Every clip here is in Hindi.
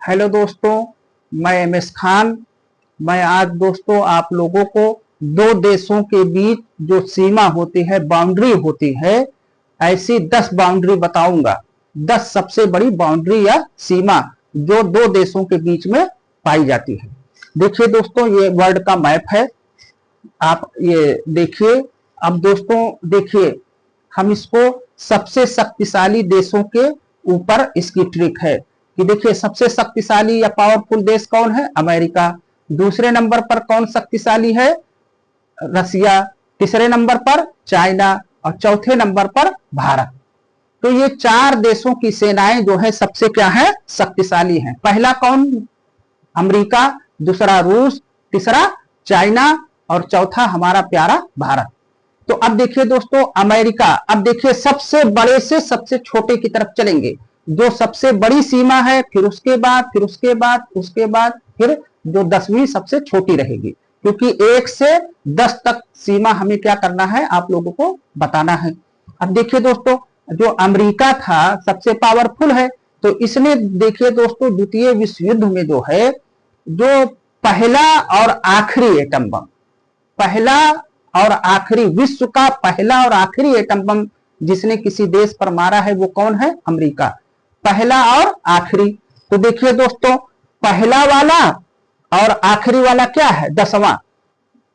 हेलो दोस्तों, मैं एमएस खान। मैं आज दोस्तों आप लोगों को दो देशों के बीच जो सीमा होती है, बाउंड्री होती है, ऐसी 10 बाउंड्री बताऊंगा। 10 सबसे बड़ी बाउंड्री या सीमा जो दो देशों के बीच में पाई जाती है। देखिए दोस्तों, ये वर्ल्ड का मैप है, आप ये देखिए। अब दोस्तों देखिए, हम इसको सबसे शक्तिशाली देशों के ऊपर इसकी ट्रिक है कि देखिए सबसे शक्तिशाली या पावरफुल देश कौन है? अमेरिका। दूसरे नंबर पर कौन शक्तिशाली है? रसिया। तीसरे नंबर पर चाइना और चौथे नंबर पर भारत। तो ये 4 देशों की सेनाएं जो है सबसे क्या है? शक्तिशाली हैं। पहला कौन? अमेरिका, दूसरा रूस, तीसरा चाइना और चौथा हमारा प्यारा भारत। तो अब देखिए दोस्तों, अमेरिका, अब देखिए सबसे बड़े से सबसे छोटे की तरफ चलेंगे। जो सबसे बड़ी सीमा है, फिर उसके बाद, फिर उसके बाद, उसके बाद फिर जो 10वीं सबसे छोटी रहेगी, क्योंकि 1 से 10 तक सीमा हमें क्या करना है, आप लोगों को बताना है। अब देखिए दोस्तों, जो अमेरिका था सबसे पावरफुल है, तो इसने देखिए दोस्तों द्वितीय विश्व युद्ध में जो है, जो पहला और आखिरी एटम बम, पहला और आखिरी, विश्व का पहला और आखिरी एटम बम जिसने किसी देश पर मारा है, वो कौन है? अमेरिका। पहला और आखिरी। तो देखिए दोस्तों, पहला वाला और आखिरी वाला क्या है? 10वां।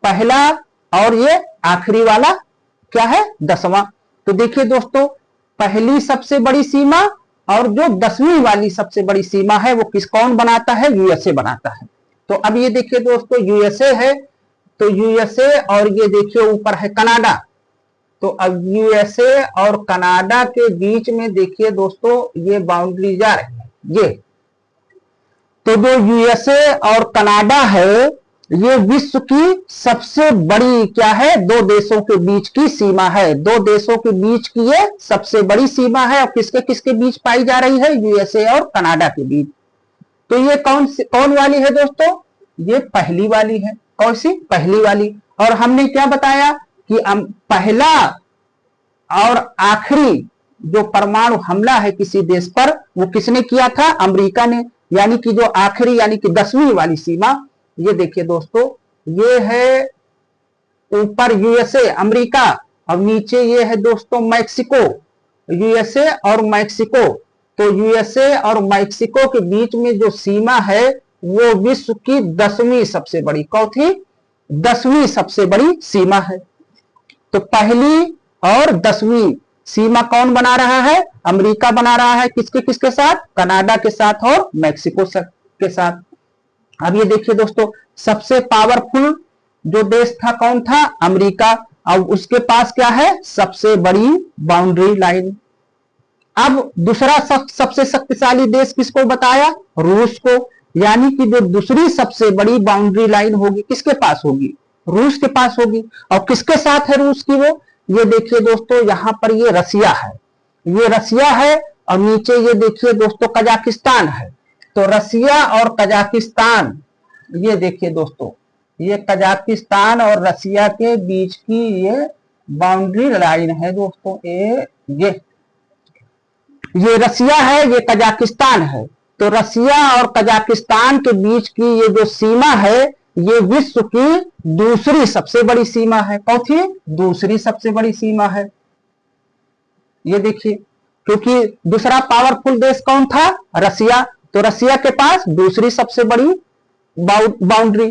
पहला और ये आखिरी वाला क्या है? 10वां। तो देखिए दोस्तों, पहली सबसे बड़ी सीमा और जो 10वीं वाली सबसे बड़ी सीमा है, वो कौन बनाता है? यूएसए बनाता है। तो अब ये देखिए दोस्तों, यूएसए है, तो यूएसए और ये देखिए ऊपर है कनाडा। तो अब यूएसए और कनाडा के बीच में देखिए दोस्तों ये बाउंड्री जा रही है, ये। तो जो यूएसए और कनाडा है, ये विश्व की सबसे बड़ी क्या है? दो देशों के बीच की सीमा है। दो देशों के बीच की ये सबसे बड़ी सीमा है। और किसके किसके बीच पाई जा रही है? यूएसए और कनाडा के बीच। तो ये कौन वाली है दोस्तों? ये पहली वाली है। कौन सी? पहली वाली। और हमने क्या बताया कि पहला और आखिरी जो परमाणु हमला है किसी देश पर, वो किसने किया था? अमेरिका ने। यानी कि जो आखिरी, यानी कि 10वीं वाली सीमा, ये देखिए दोस्तों, ये है ऊपर यूएसए अमेरिका और नीचे ये है दोस्तों मैक्सिको। यूएसए और मैक्सिको। तो यूएसए और मैक्सिको के बीच में जो सीमा है, वो विश्व की 10वीं सबसे बड़ी, कौन थी? 10वीं सबसे बड़ी सीमा है। तो पहली और 10वीं सीमा कौन बना रहा है? अमेरिका बना रहा है। किसके किसके साथ? कनाडा के साथ और मैक्सिको के साथ। अब ये देखिए दोस्तों, सबसे पावरफुल जो देश था कौन था? अमेरिका। अब उसके पास क्या है? सबसे बड़ी बाउंड्री लाइन। अब दूसरा सबसे शक्तिशाली देश किसको बताया? रूस को। यानी कि जो दूसरी सबसे बड़ी बाउंड्री लाइन होगी किसके पास होगी? रूस के पास होगी। और किसके साथ है रूस की वो? ये देखिए दोस्तों, यहां पर ये रसिया है, ये रसिया है और नीचे ये देखिए दोस्तों कजाकिस्तान है। तो रसिया और कजाकिस्तान, ये देखिए दोस्तों, ये कजाकिस्तान और रसिया के बीच की ये बाउंड्री लाइन है दोस्तों। ये रसिया है, ये कजाकिस्तान है। तो रसिया और कजाकिस्तान के बीच की ये जो सीमा है, ये विश्व की दूसरी सबसे बड़ी सीमा है। कौन थी? दूसरी सबसे बड़ी सीमा है। ये देखिए, क्योंकि दूसरा पावरफुल देश कौन था? रसिया। तो रसिया के पास दूसरी सबसे बड़ी बाउंड्री।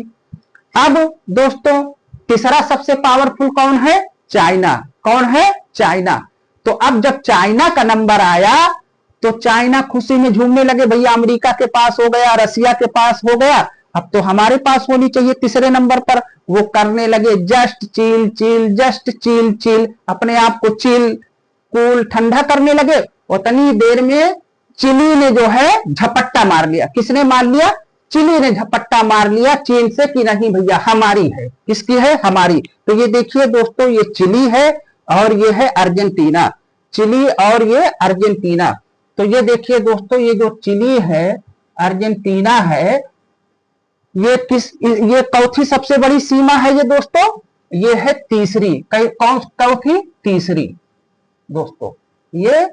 अब दोस्तों तीसरा सबसे पावरफुल कौन है? चाइना। कौन है? चाइना। तो अब जब चाइना का नंबर आया, तो चाइना खुशी में झूमने लगे, भैया अमेरिका के पास हो गया, रसिया के पास हो गया, अब तो हमारे पास होनी चाहिए तीसरे नंबर पर। वो करने लगे just chill chill, just chill chill, अपने आप को चिल, कूल, ठंडा करने लगे। उतनी देर में चिली ने जो है झपट्टा मार लिया। किसने मार लिया? चिली ने झपट्टा मार लिया चीन से कि नहीं भैया हमारी है। किसकी है? हमारी। तो ये देखिए दोस्तों, ये चिली है और ये है अर्जेंटीना। चिली और ये अर्जेंटीना। तो ये देखिए दोस्तों, ये जो चिली है, अर्जेंटीना है, ये चौथी सबसे बड़ी सीमा है ये दोस्तों। ये है तीसरी। कौन चौथी? तीसरी दोस्तों, ये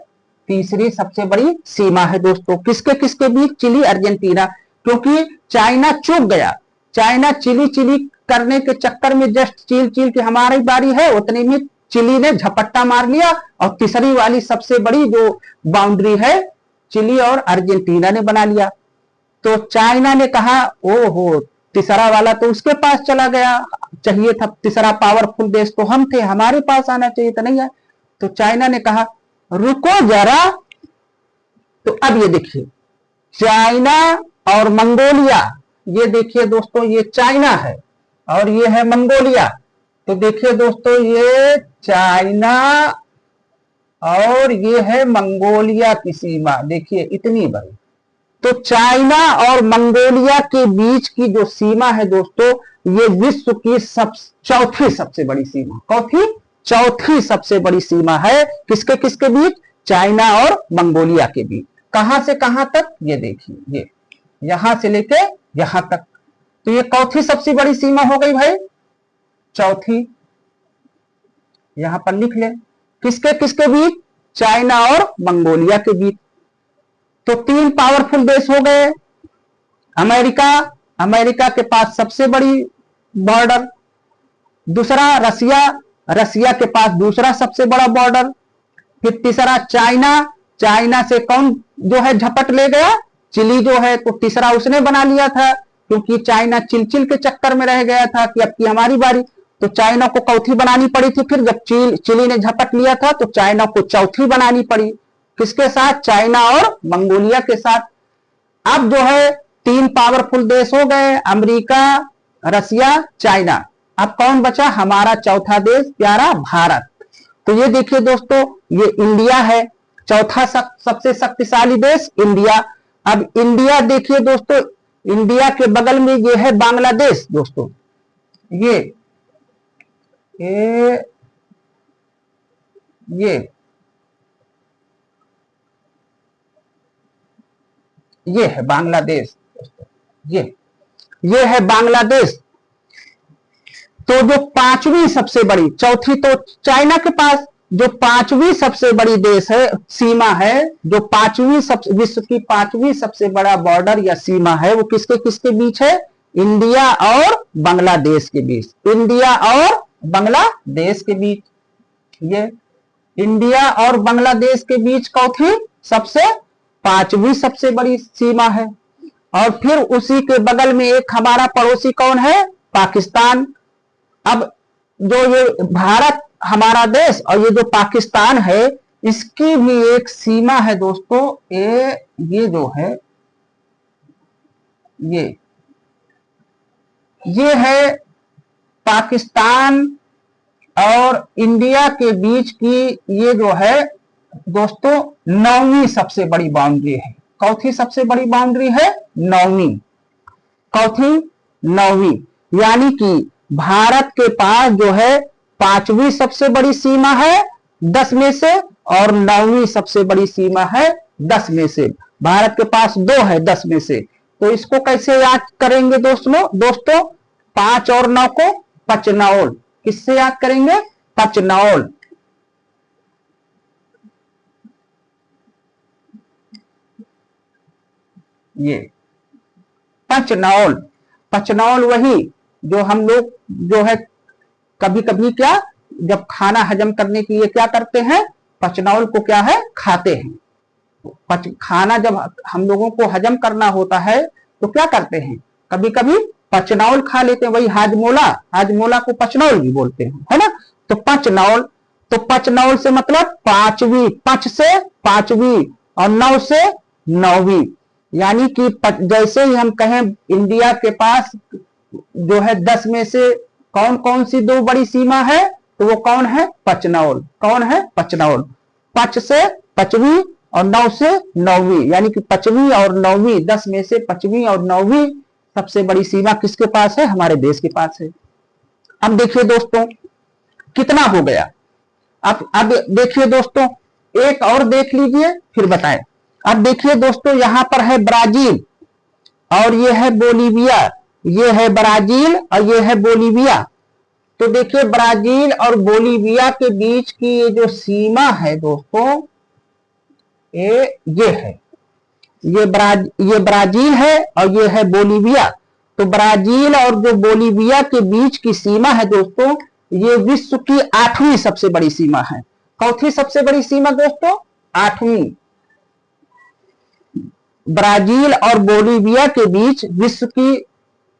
तीसरी सबसे बड़ी सीमा है दोस्तों। किसके किसके बीच? Chile Argentina. क्योंकि चाइना चूक गया, चाइना चिली चिली करने के चक्कर में जस्ट चील चील की हमारी बारी है उतनी में चिली ने झपट्टा मार लिया और तीसरी वाली सबसे बड़ी जो बाउंड्री है चिली और अर्जेंटीना ने बना लिया। तो चाइना ने कहा ओहो, तीसरा वाला तो उसके पास चला गया, चाहिए था तीसरा पावरफुल देश तो हम थे, हमारे पास आना चाहिए था, नहीं है। तो चाइना ने कहा रुको जरा। तो अब ये देखिए चाइना और मंगोलिया, ये देखिए दोस्तों ये चाइना है और ये है मंगोलिया। तो देखिए दोस्तों ये चाइना और ये है मंगोलिया की सीमा, देखिए इतनी बड़ी। तो चाइना और मंगोलिया के बीच की जो सीमा है दोस्तों, ये विश्व की चौथी सबसे बड़ी सीमा, चौथी सबसे बड़ी सीमा है। किसके किसके बीच? चाइना और मंगोलिया के बीच। कहां से कहां तक? ये देखिए, ये यहां से लेके यहां तक। तो ये चौथी सबसे बड़ी सीमा हो गई भाई, चौथी। यहां पर लिख ले किसके किसके बीच? चाइना और मंगोलिया के बीच। तो तीन पावरफुल देश हो गए। अमेरिका, अमेरिका के पास सबसे बड़ी बॉर्डर। दूसरा रसिया, रसिया के पास दूसरा सबसे बड़ा बॉर्डर। फिर तीसरा चाइना, चाइना से कौन जो है झपट ले गया? चिली जो है, तो तीसरा उसने बना लिया था क्योंकि चाइना चिलचिल के चक्कर में रह गया था कि अब की हमारी बारी। तो चाइना को चौथी बनानी पड़ी थी। फिर जब चिली ने झपट लिया था तो चाइना को चौथी बनानी पड़ी। किसके साथ? चाइना और मंगोलिया के साथ। अब जो है तीन पावरफुल देश हो गए, अमेरिका, रसिया, चाइना। अब कौन बचा? हमारा चौथा देश प्यारा भारत। तो ये देखिए दोस्तों ये इंडिया है, चौथा सबसे शक्तिशाली देश इंडिया। अब इंडिया देखिए दोस्तों, इंडिया के बगल में ये है बांग्लादेश दोस्तों। ये है बांग्लादेश दोस्तों, ये है बांग्लादेश। तो जो पांचवी सबसे बड़ी, चौथी तो चाइना के पास, जो पांचवी सबसे बड़ी देश है, सीमा है, जो विश्व की पांचवी सबसे बड़ा बॉर्डर या सीमा है, वो किसके किसके बीच है? इंडिया और बांग्लादेश के बीच। इंडिया और बांग्लादेश के बीच, ये इंडिया और बांग्लादेश के बीच चौथी सबसे पांचवी सबसे बड़ी सीमा है। और फिर उसी के बगल में एक हमारा पड़ोसी कौन है? पाकिस्तान। अब जो ये भारत हमारा देश और ये जो पाकिस्तान है, इसकी भी एक सीमा है दोस्तों। ये जो है ये है पाकिस्तान और इंडिया के बीच की, ये जो है दोस्तों नौवीं सबसे बड़ी बाउंड्री है। चौथी सबसे बड़ी बाउंड्री है नौवीं, चौथी नौवीं। यानी कि भारत के पास जो है पांचवी सबसे बड़ी सीमा है 10 में से और नौवीं सबसे बड़ी सीमा है 10 में से। भारत के पास 2 है 10 में से। तो इसको कैसे याद करेंगे दोस्तों 5 और 9 को पचनौल। किससे याद करेंगे? पचनौल। ये पचनौल, पचनौल वही जो हम लोग जो है कभी कभी क्या, जब खाना हजम करने के लिए क्या करते हैं? पचनौल को क्या है? खाते हैं। खाना जब हम लोगों को हजम करना होता है तो क्या करते हैं? कभी कभी पचनौल खा लेते हैं। वही हाजमोला, हाजमोला को पचनौल भी बोलते हैं, है ना। तो पचनौल, तो पचनौल से मतलब पांचवी, पच से पांचवी और 9 से नौवीं। यानी कि जैसे ही हम कहें इंडिया के पास जो है 10 में से कौन कौन सी 2 बड़ी सीमा है, तो वो कौन है? पचनौल। कौन है? पचनौल। 5 से 5वीं और 9 से 9वीं, यानी कि 5वीं और 9वीं, 10 में से 5वीं और 9वीं सबसे बड़ी सीमा किसके पास है? हमारे देश के पास है। अब देखिए दोस्तों कितना हो गया। अब देखिए दोस्तों एक और देख लीजिए फिर बताएं। अब देखिए दोस्तों यहां पर है ब्राजील और ये है बोलीविया। ये है ब्राजील और ये है बोलीविया। तो देखिए ब्राजील और बोलीविया के बीच की ये जो सीमा है दोस्तों, ये है, ये ब्राजील है और ये है बोलीविया। तो ब्राजील और जो बोलीविया के बीच की सीमा है दोस्तों, ये विश्व की 8वीं सबसे बड़ी सीमा है। चौथी सबसे बड़ी सीमा दोस्तों 8वीं। ब्राजील और बोलीविया के बीच विश्व की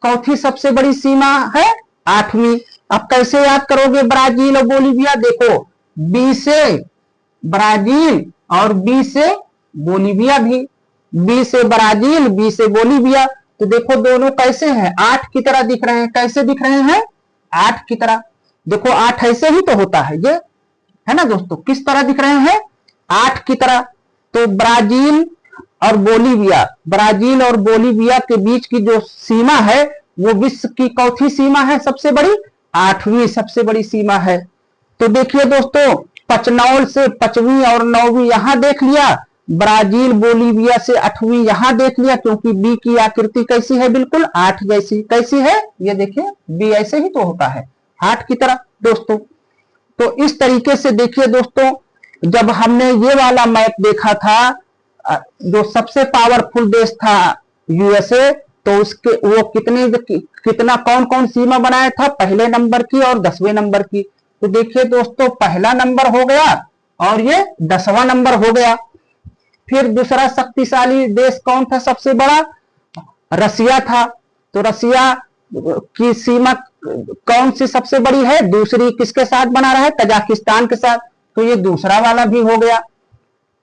चौथी सबसे बड़ी सीमा है 8वीं। अब कैसे याद करोगे ब्राजील और बोलीविया? देखो, बी से ब्राजील और बी से बोलीविया भी, बी से ब्राजील बी से बोलीविया। तो देखो दोनों कैसे हैं, 8 की तरह दिख रहे हैं। कैसे दिख रहे हैं? 8 की तरह। देखो 8 ऐसे ही तो होता है, ये है ना दोस्तों। किस तरह दिख रहे हैं? 8 की तरह। तो ब्राजील और बोलीविया, ब्राजील और बोलीविया के बीच की जो सीमा है वो विश्व की चौथी सीमा है सबसे बड़ी, 8वीं सबसे बड़ी सीमा है। तो देखिए दोस्तों, पचनौल से 5वीं और 9वीं यहां देख लिया, ब्राजील बोलीविया से 8वीं यहां देख लिया, क्योंकि बी की आकृति कैसी है? बिल्कुल 8 जैसी। कैसी है? ये देखिए, बी ऐसे ही तो होता है, 8 की तरह दोस्तों। तो इस तरीके से देखिए दोस्तों, जब हमने ये वाला मैप देखा था, जो सबसे पावरफुल देश था यूएसए, तो उसके वो कितना कौन कौन सीमा बनाया था? पहले नंबर की और 10वें नंबर की। तो देखिए दोस्तों, पहला नंबर हो गया और ये 10वां नंबर हो गया। फिर दूसरा शक्तिशाली देश कौन था सबसे बड़ा? रसिया था। तो रसिया की सीमा कौन सी सबसे बड़ी है? दूसरी। किसके साथ बना रहा है? कजाकिस्तान के साथ। तो ये दूसरा वाला भी हो गया।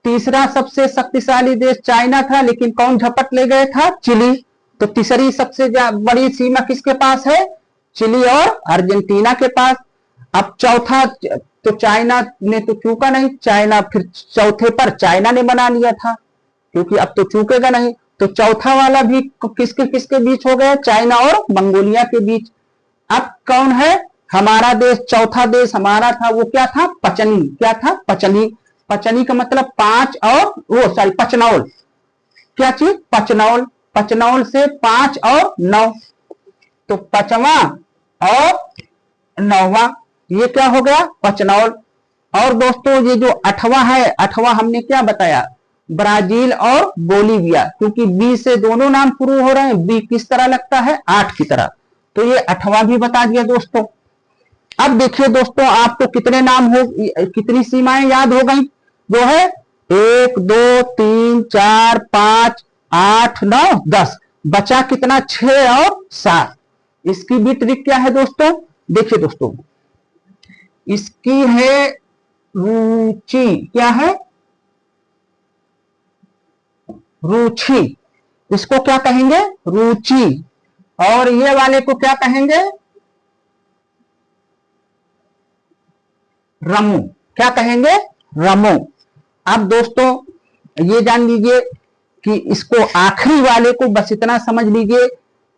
तीसरा सबसे शक्तिशाली देश चाइना था, लेकिन कौन झपट ले गए था? चिली। तो तीसरी सबसे बड़ी सीमा किसके पास है? चिली और अर्जेंटीना के पास। अब चौथा, तो चाइना ने तो चूका नहीं, चाइना फिर चौथे पर चाइना ने बना लिया था, क्योंकि अब तो चूकेगा नहीं। तो चौथा वाला भी किसके किसके बीच हो गया? चाइना और मंगोलिया के बीच। अब कौन है हमारा देश? चौथा देश हमारा था, वो क्या था? पचनी। क्या था? पचनी। पचनी का मतलब 5 और पचनौल। क्या चीज? पचनौल। पचनौल से 5 और 9, तो 5वां और 9वां, ये क्या हो गया? पचनौल। और दोस्तों ये जो 8वां है, 8वां हमने क्या बताया? ब्राजील और बोलीविया, क्योंकि बी से दोनों नाम शुरू हो रहे हैं। बी किस तरह लगता है? 8 की तरह। तो ये 8वां भी बता दिया दोस्तों। अब देखिए दोस्तों, आपको कितने नाम हो, कितनी सीमाएं याद हो गई? जो है 1 2 3 4 5 8 9 10, बचा कितना? 6 और 7। इसकी भी ट्रिक क्या है दोस्तों? देखिए दोस्तों, इसकी है रुचि। क्या है? रुचि। इसको क्या कहेंगे? रुचि। और ये वाले को क्या कहेंगे? रमू। क्या कहेंगे? रमू। अब दोस्तों ये जान लीजिए कि इसको आखिरी वाले को बस इतना समझ लीजिए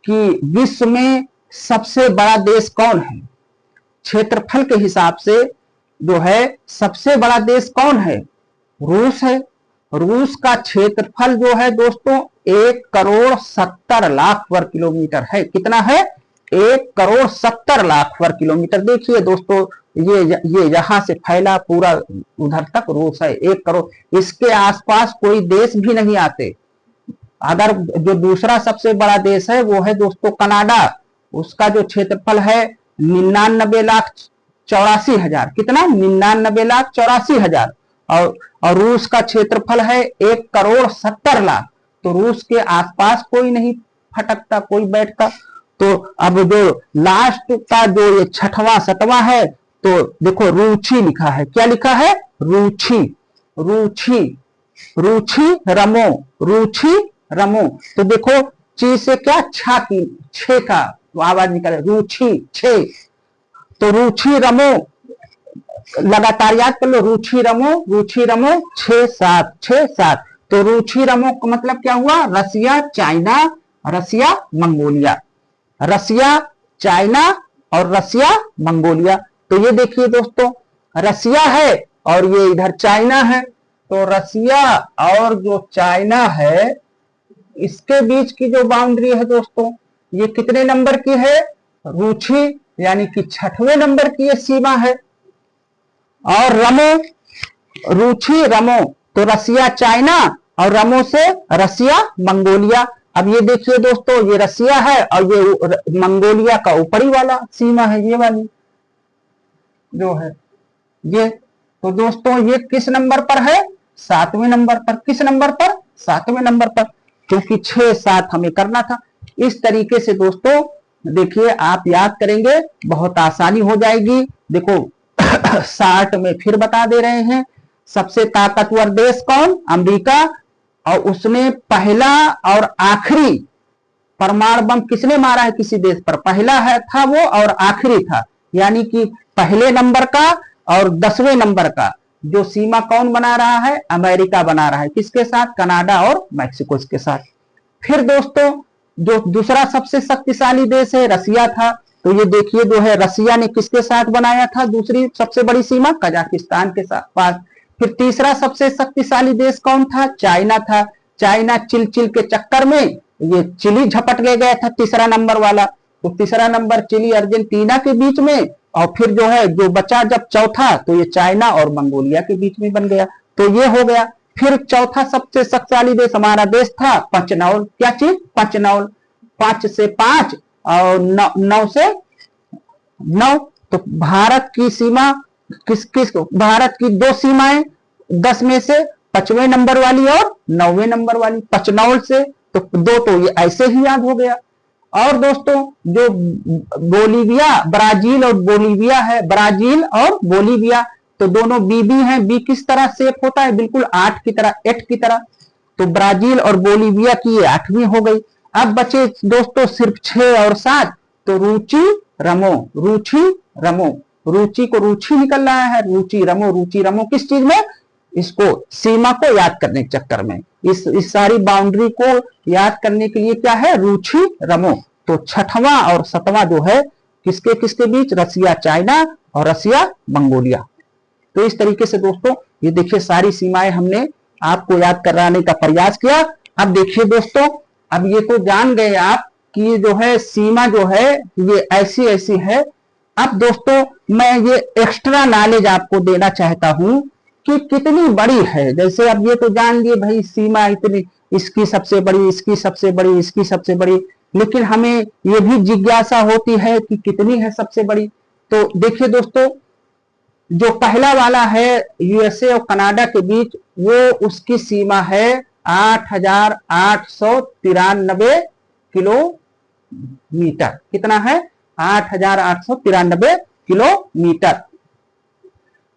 कि विश्व में सबसे बड़ा देश कौन है? क्षेत्रफल के हिसाब से जो है सबसे बड़ा देश कौन है? रूस है। रूस का क्षेत्रफल जो है दोस्तों 1,70,00,000 वर्ग किलोमीटर है। कितना है? 1,70,00,000 वर्ग किलोमीटर। देखिए दोस्तों, ये यहां से फैला पूरा उधर तक रूस है, 1 करोड़। इसके आसपास कोई देश भी नहीं आते। अगर जो दूसरा सबसे बड़ा देश है वो है दोस्तों कनाडा। उसका जो क्षेत्रफल है 99,84,000। कितना? 99,84,000। और रूस का क्षेत्रफल है 1,70,00,000। तो रूस के आसपास कोई नहीं फटकता, कोई बैठता। तो अब जो लास्ट का जो ये 6वां 7वां है, तो देखो रुचि लिखा है। क्या लिखा है? रुचि। रुचि। रुचि रमो। रुचि रमो। तो देखो ची से क्या? छे का आवाज निकले, रुचि 6। तो रुचि रमो, लगातार याद कर लो, रुचि रमो, रुचि रमो 6 7 6 7। तो रुचि रमो का मतलब क्या हुआ? रसिया, चाइना, रसिया, मंगोलिया। रसिया, चाइना और रसिया, मंगोलिया। तो ये देखिए दोस्तों, रसिया है और ये इधर चाइना है। तो रसिया और जो चाइना है, इसके बीच की जो बाउंड्री है दोस्तों, ये कितने नंबर की है? रुचि यानी कि 6वें नंबर की ये सीमा है। और रमो, रुचि रमो, तो रसिया चाइना और रमो से रसिया मंगोलिया। अब ये देखिए दोस्तों, ये रसिया है और ये मंगोलिया का ऊपरी वाला सीमा है, ये वाली जो है ये। तो दोस्तों ये किस नंबर पर है? 7वें नंबर पर। किस नंबर पर? 7वें नंबर पर, क्योंकि 6 7 हमें करना था। इस तरीके से दोस्तों देखिए आप याद करेंगे, बहुत आसानी हो जाएगी। देखो 60 में फिर बता दे रहे हैं, सबसे ताकतवर देश कौन? अमेरिका। और उसने पहला और आखिरी परमाणु बम किसने मारा है किसी देश पर? पहला है था वो और आखिरी था, यानी कि पहले नंबर का और 10वें नंबर का जो सीमा कौन बना रहा है? अमेरिका बना रहा है। किसके साथ? कनाडा और मैक्सिको के साथ। फिर दोस्तों जो दूसरा सबसे शक्तिशाली देश है रसिया था। तो ये देखिए जो है रसिया ने किसके साथ बनाया था दूसरी सबसे बड़ी सीमा? कजाकिस्तान के साथ पास। फिर तीसरा सबसे शक्तिशाली देश कौन था? चाइना था। चाइना चिल के चक्कर में ये चिली झपट गया था तीसरा नंबर वाला। तो तीसरा नंबर चिली अर्जेंटीना के बीच में, और फिर जो है जो बचा जब चौथा, तो ये चाइना और मंगोलिया के बीच में बन गया। तो ये हो गया। फिर चौथा सबसे शक्तिशाली देश हमारा देश था पंचनौल। क्या चीज? पंचनौल। 5 से 5 और 9 से 9। तो भारत की सीमा किस किस? भारत की 2 सीमाएं 10 में से 5वें नंबर वाली और 9वें नंबर वाली, पंचनौल से। तो 2 तो ये ऐसे ही याद हो गया। और दोस्तों जो बोलीविया, ब्राजील और बोलीविया है, ब्राजील और बोलीविया, तो दोनों बीबी हैं। बी किस तरह शेप होता है? बिल्कुल 8 की तरह, 8 की तरह। तो ब्राजील और बोलीविया की ये 8वीं हो गई। अब बचे दोस्तों सिर्फ 6 और 7। तो रुचि रमो, रुचि रमो, रुचि को रुचि निकल रहा है, रुचि रमो किस चीज में? इसको सीमा को याद करने के चक्कर में, इस सारी बाउंड्री को याद करने के लिए क्या है? रुचि रमो। तो 6वां और 7वां जो है किसके किसके बीच? रसिया चाइना और रसिया मंगोलिया। तो इस तरीके से दोस्तों ये देखिए सारी सीमाएं हमने आपको याद कराने का प्रयास किया। अब देखिए दोस्तों, अब ये तो जान गए आप कि जो है सीमा जो है ये ऐसी ऐसी है। अब दोस्तों मैं ये एक्स्ट्रा नॉलेज आपको देना चाहता हूं कि कितनी बड़ी है। जैसे अब ये तो जान लिए भाई सीमा इतनी, इसकी सबसे बड़ी, इसकी सबसे बड़ी, इसकी सबसे बड़ी, लेकिन हमें ये भी जिज्ञासा होती है कि कितनी है सबसे बड़ी। तो देखिए दोस्तों जो पहला वाला है यूएसए और कनाडा के बीच, वो उसकी सीमा है 8,893 किलोमीटर। कितना है? 8,893 किलोमीटर।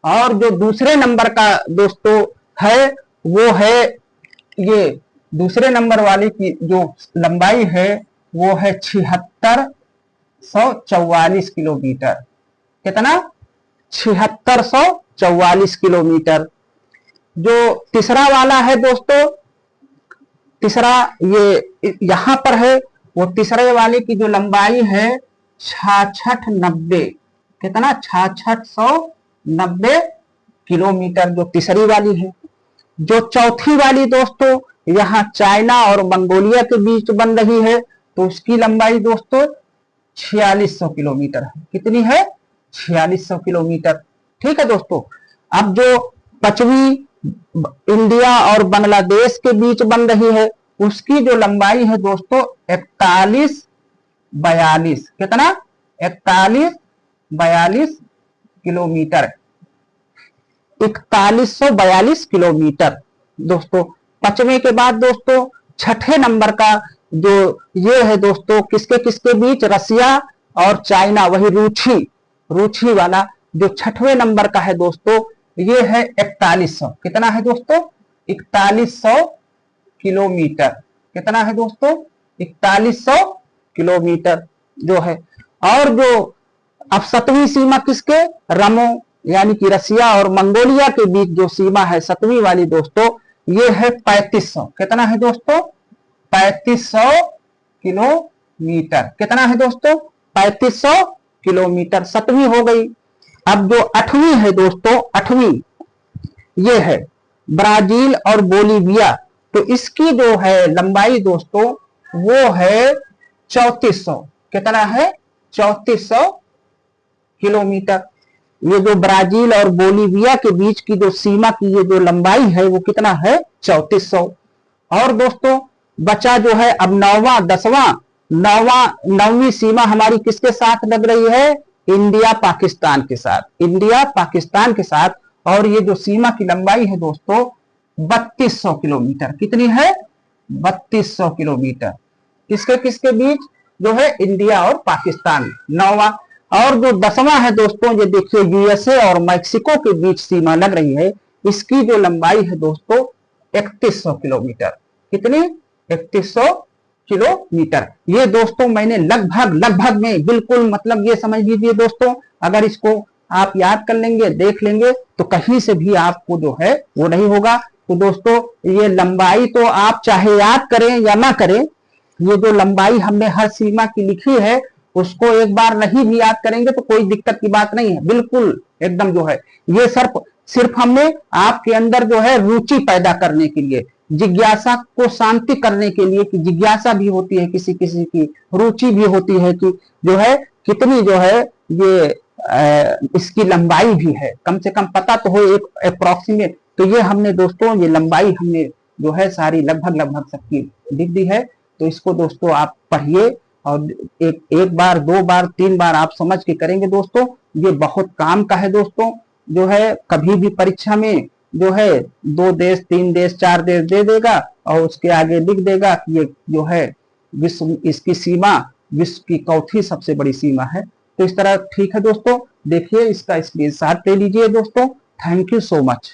और जो दूसरे नंबर का दोस्तों है वो है ये दूसरे नंबर वाले की जो लंबाई है वो है 7644 किलोमीटर। कितना? 7644 किलोमीटर। जो तीसरा वाला है दोस्तों, तीसरा ये यहां पर है, वो तीसरे वाले की जो लंबाई है 6690। कितना? 6690 किलोमीटर जो तीसरी वाली है। जो चौथी वाली दोस्तों यहाँ चाइना और मंगोलिया के बीच बन रही है, तो उसकी लंबाई दोस्तों 4600 किलोमीटर है। कितनी है? 4600 किलोमीटर। ठीक है दोस्तों। अब जो 5वीं इंडिया और बांग्लादेश के बीच बन रही है, उसकी जो लंबाई है दोस्तों 4142। कितना? 4142 किलोमीटर। 4142 किलोमीटर दोस्तों। 5वें के बाद दोस्तों 6ठे नंबर का जो ये है दोस्तों किसके किसके बीच? रसिया और चाइना, वही रुचि वाला जो 6वें नंबर का है दोस्तों, ये है 4100। कितना है दोस्तों? 4100 किलोमीटर। कितना है दोस्तों? 4100 किलोमीटर जो है। और जो अब 7वीं सीमा किसके? रमो यानी कि रसिया और मंगोलिया के बीच जो सीमा है 7वीं वाली दोस्तों, ये है 3500। कितना है दोस्तों? 3500 किलोमीटर। कितना है दोस्तों? 3500 किलोमीटर। 7वीं हो गई। अब जो 8वीं है दोस्तों, 8वीं ये है ब्राजील और बोलीविया। तो इसकी जो है लंबाई दोस्तों वो है 3400। कितना है? 3400 किलोमीटर। ये जो ब्राजील और बोलीविया के बीच की जो सीमा की ये जो लंबाई है वो कितना है 3400। और दोस्तों बचा जो है अब नौवीं सीमा हमारी किसके साथ लग रही है, इंडिया पाकिस्तान के साथ, इंडिया पाकिस्तान के साथ। और ये जो सीमा की लंबाई है दोस्तों 3200 किलोमीटर, कितनी है 3200 किलोमीटर, किसके किसके बीच जो है इंडिया और पाकिस्तान, नौवां। और जो 10वां है दोस्तों ये देखिए यूएसए और मैक्सिको के बीच सीमा लग रही है, इसकी जो लंबाई है दोस्तों 3100 किलोमीटर, कितनी 3100 किलोमीटर। ये दोस्तों मैंने लगभग में बिल्कुल मतलब ये समझ लीजिए दोस्तों, अगर इसको आप याद कर लेंगे देख लेंगे तो कहीं से भी आपको जो है वो नहीं होगा। तो दोस्तों ये लंबाई तो आप चाहे याद करें या ना करें, ये जो लंबाई हमने हर सीमा की लिखी है उसको एक बार नहीं भी याद करेंगे तो कोई दिक्कत की बात नहीं है, बिल्कुल एकदम जो है ये सिर्फ हमने आपके अंदर जो है रुचि पैदा करने के लिए, जिज्ञासा को शांति करने के लिए, कि जिज्ञासा भी होती है किसी किसी की, रुचि भी होती है कि जो है कितनी जो है ये इसकी लंबाई भी है, कम से कम पता तो हो एक अप्रोक्सीमेट। तो ये हमने दोस्तों ये लंबाई हमने जो है सारी लगभग सबकी लिख दी है। तो इसको दोस्तों आप पढ़िए और एक बार 2 बार 3 बार आप समझ के करेंगे दोस्तों, ये बहुत काम का है दोस्तों। जो है कभी भी परीक्षा में जो है 2 देश 3 देश 4 देश दे देगा और उसके आगे लिख देगा कि ये जो है विश्व इसकी सीमा विश्व की चौथी सबसे बड़ी सीमा है। तो इस तरह ठीक है दोस्तों, देखिए इसका स्क्रीनशॉट ले लीजिए दोस्तों। Thank you so much.